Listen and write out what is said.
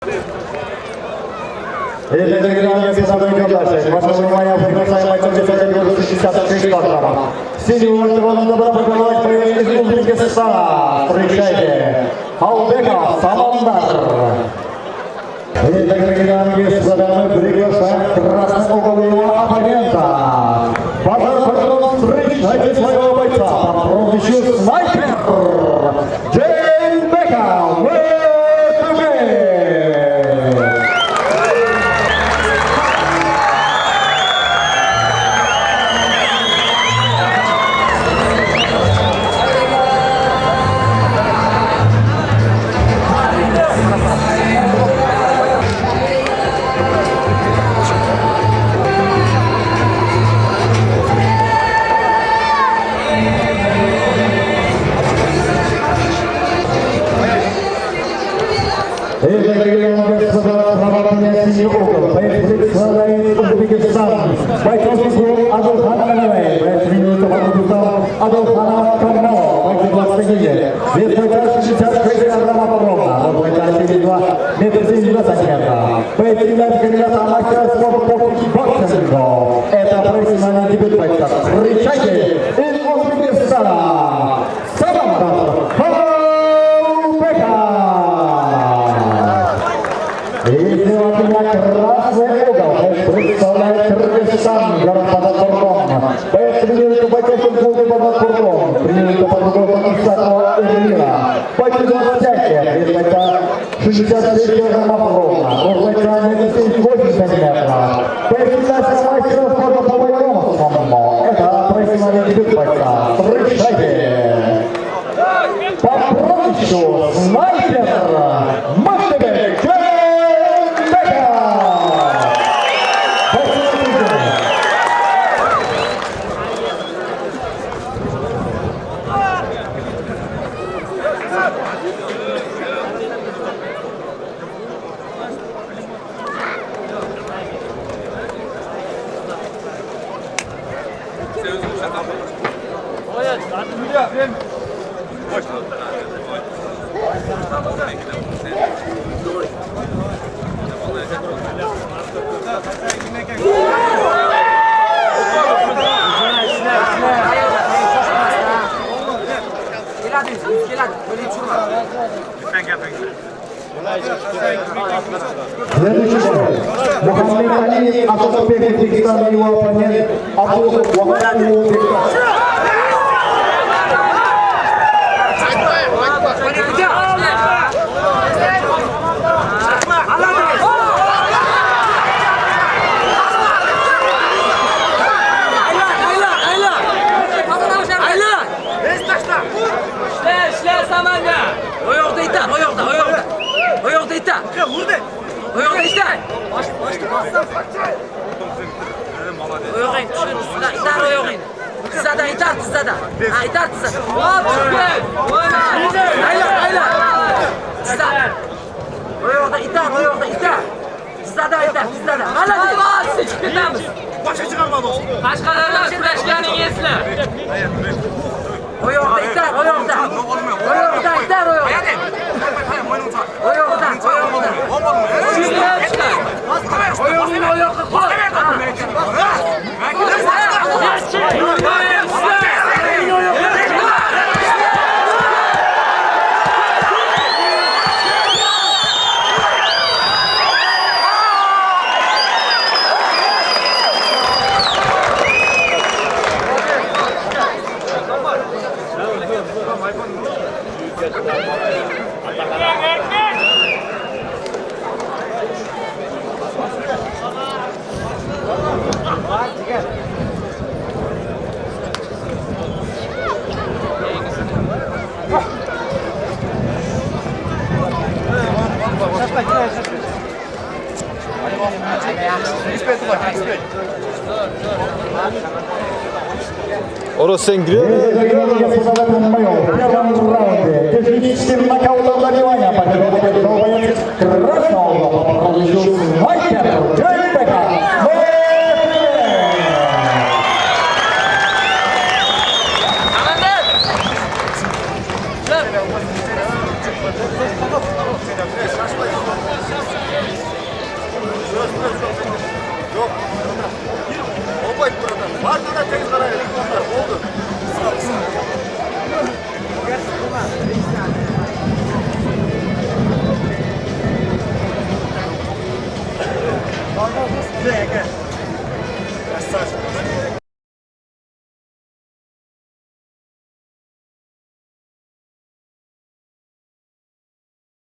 Это региональный специальный контакт. Ваше внимание, приглашаем бойцов 66 килограммов. Синего альтернативного добра приглашать боец из Узбекистана. Встречайте, Албеков Самандар. Это региональный специальный приглашаем красного оппонента. Пожалуйста, встречайте своего бойца по прозвищу Снайпер. Джейн Бекхэм. Узбекистан. Бойцовский клуб Адылхан Агалай. Боец минуты Адылхан Карнау. Бойцы 21. Вес бойца 66 килограммов ровно. Вот бойца 72 метра 70 сантиметров. Боец является кандидатом мастера спорта по кикбоксингу. Это профессиональный дебют бойца. Встречайте из Узбекистана. Самандар Албеков. И сегодня красный угол представляет Кыргызстан, город Подокургон. Боец принимает бойцовском клубе Подокургон. Принимает Подокургон Исакова Эльмира. Бойцы 25 лет, вес бойца 66 килограммов ровно. Рост бойца 78 сантиметров. Боец является мастером спорта по боевому самому. Это профессиональный дебют бойца. Встречайте! По прозвищу Снайпер Махтабек. Следующий бой. Мухаммед Али, Ататурк Узбекистана, его оппонент Абдулов Вахтанг Узбекистан. Tizada, itar tizada. Ha, itar tizada. Hop, chiqib. Ayla. Tizada. Oyoqda itar. Tizada. G'alati. Siz chiqib ketamiz. Boshqa chiqarmadi. Qashqadaryoda ishlashganing esla. Oyoqda itar. Oyoqda itar. Oyoqda. Oyoqni oyoqqa qo'y. Орос sen giriyor. В первом раунде техническим нокаутом добивания победу красного по прозвищу